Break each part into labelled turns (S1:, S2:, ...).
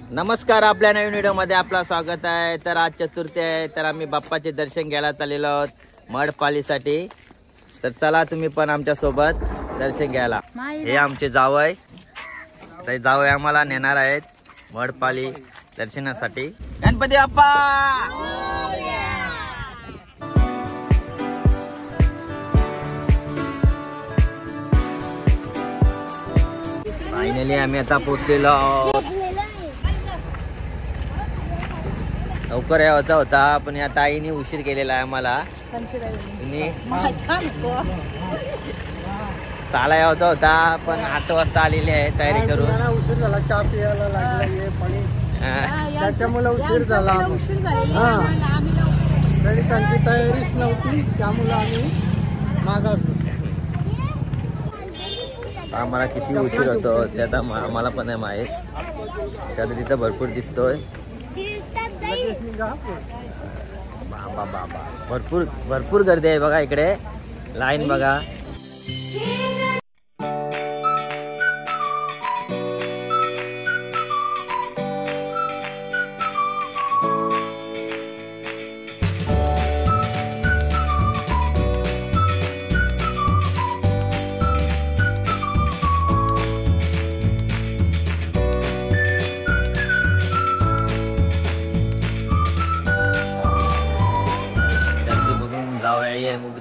S1: नमस्कार, आपल्या नवीन व्हिडिओमध्ये आपलं स्वागत आहे। तर आज चतुर्थी आहे, तर आम्ही बाप्पाचे दर्शन घ्यायला चाललेलो आहोत मडपालीसाठी। तर चला तुम्ही पण आमच्या सोबत दर्शन घ्यायला। हे आमचे जावई, ते जावई आम्हाला नेणार आहेत मडपाली दर्शनासाठी। गणपती बाप्पा फायनली आम्ही आता पोहोचलेलो आहोत। लवकर यायचा होता पण या ताईने उशीर केलेला आहे आम्हाला। चाला यायचा होता पण 8 वाजता आलेली आहे तयारी करून।
S2: उशीर झाला, चहा पियाला लागला पाणी, त्याच्यामुळे उशीर झाला। तरी त्यांची तयारीच नव्हती, त्यामुळे आम्ही मागासलो।
S1: आम्हाला किती उशीर होतो त्यात आम्हाला पण आहे माहीत। त्यात तिथं भरपूर दिसतोय, बाबा बाबा भरपूर भरपूर गर्दी आहे बघा। इकडे लाईन बघा।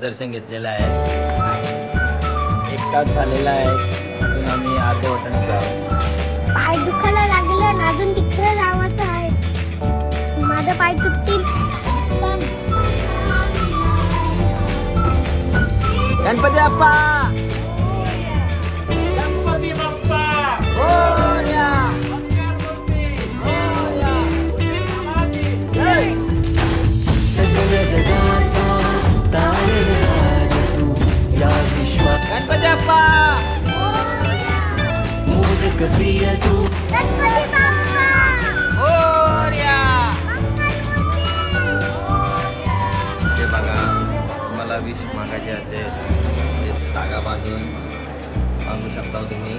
S1: दर्शन घेतलेलं आहे, 1 तास झालेला आहे। अजून आम्ही अर्धे वाटाने जाऊ।
S3: पाय दुखायला लागलं ना, अजून तिकडे जायचं आहे। माझा पाय तुटतील।
S1: गणपती बाप्पा, गणपती बाप्पा मोरया, मोरया, जय। गणपती बाप्पा
S3: गणपती बाप्पा
S1: मोरया। हे बघा, मला विश मागायचे असेल जागा बांधून मागू शकता तुम्ही।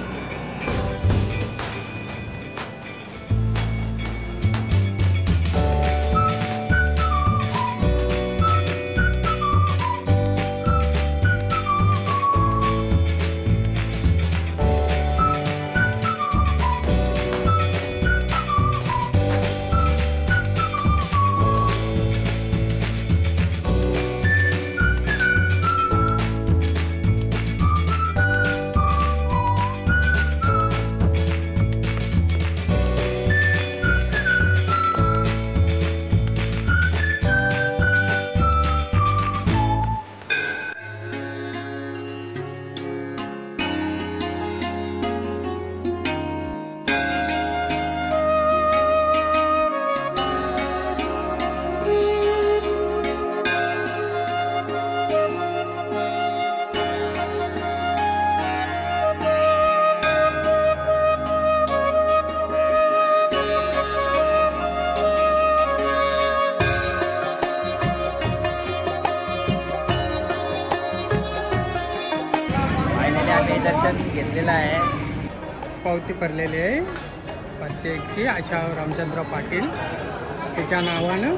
S1: दर्शन घेतलेलं आहे,
S2: पावती भरलेली आहे 501ची आशा रामचंद्र पाटील त्याच्या नावानं।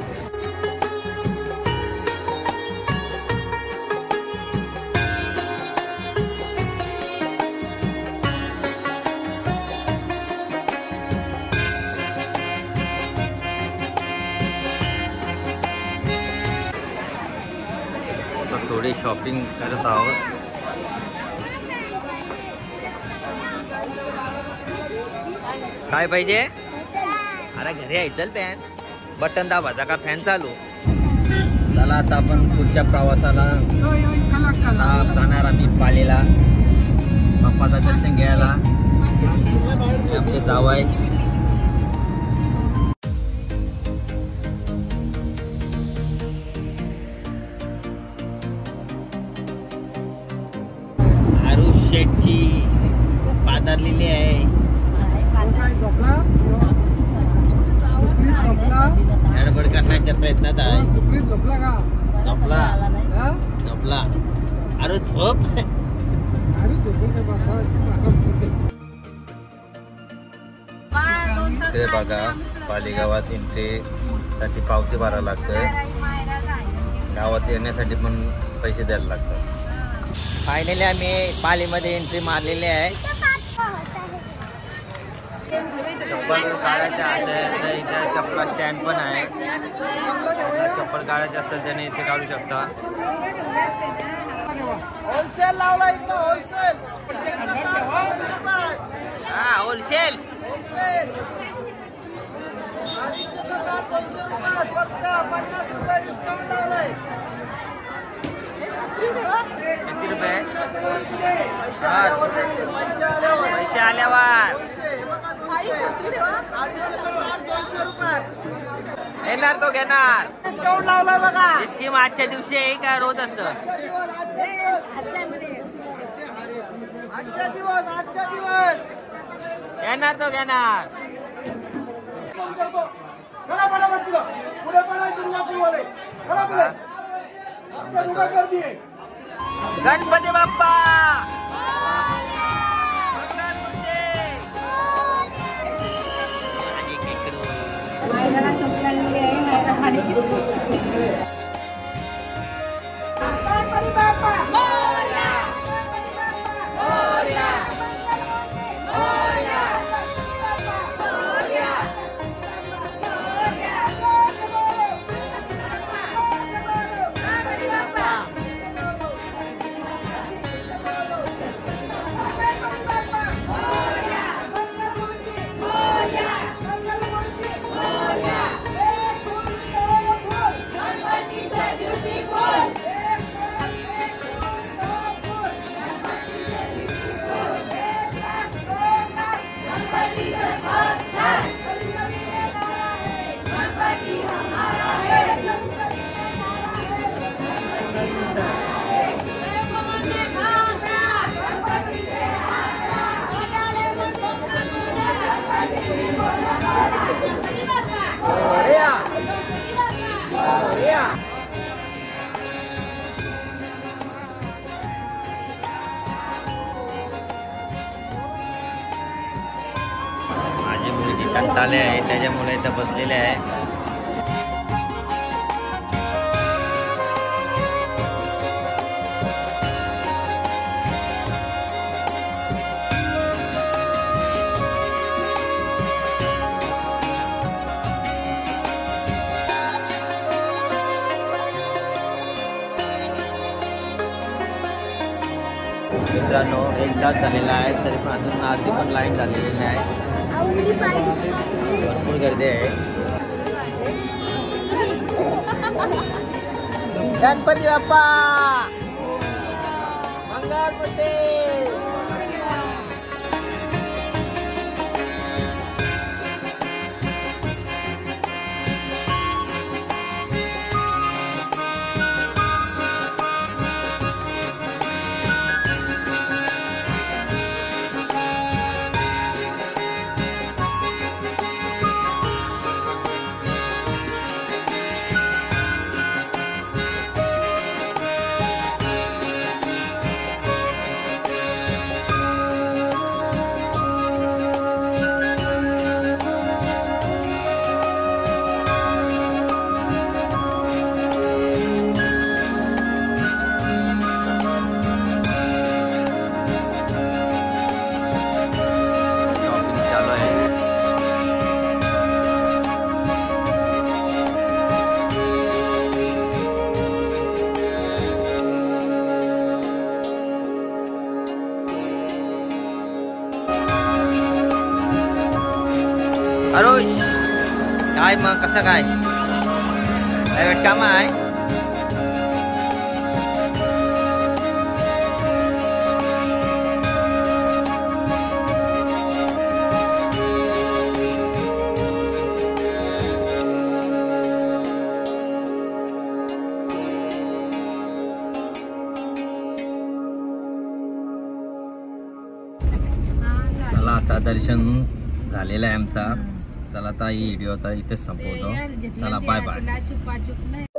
S1: थोडी शॉपिंग करत आहोत। काय पाहिजे? अरे घरी आहे, चल फॅन बटन दाबायचा का फॅन चालू। चला आता आपण पुढच्या प्रवासाला जाणार आम्ही पालीला बाप्पाचं दर्शन घ्यायला। आमचे जावई आरुष शेटची पादरलेली आहे। गडबड करण्याच्या प्रयत्नात आहे।
S2: सुप्रीत झोपला का?
S1: झोपला झोपला। अरे झोप,
S2: अरे झोपून काय बसायची।
S1: इकडे बघा पालीगावात एंट्री साठी पावती भरावं लागतं. गावात येण्यासाठी पण पैसे द्यायला लागतात. फायनली आम्ही पालीमध्ये एंट्री मारलेली आहे. चप्पल काढायचे असेल तर इथे चप्पल स्टँड पण आहे. चप्पल काढायचे असेल त्याने इथे काढू शकता.
S2: होलसेल लावला इकडं होलसेल.
S1: हा होलसेल. किती रुपये? पैसे आल्यावर येणार तो घेणार.
S2: डिस्काउंट लावला बघा.
S1: स्कीम आजच्या दिवशी आहे का रोज असतं?
S2: आजच्या दिवस
S1: येणार तो घेणार. गणपती बाप्पा माझी मुलगी कंटाळली आहे त्याच्यामुळे इथं बसलेले आहे. मित्रांनो 1 तास झालेला आहे तरी पण अजून अर्धी पण लाईन झालेली नाही. भरपूर गर्दी आहे. गणपती बाप्पा मंगळमूर्ती. अरुष काय मग कसं काय प्रायव्हेट काम आहे? चला आता दर्शन झालेलं आहे आमचा. चला आता ही व्हिडिओ आता इथेच संपवतो. चला बाय बाय.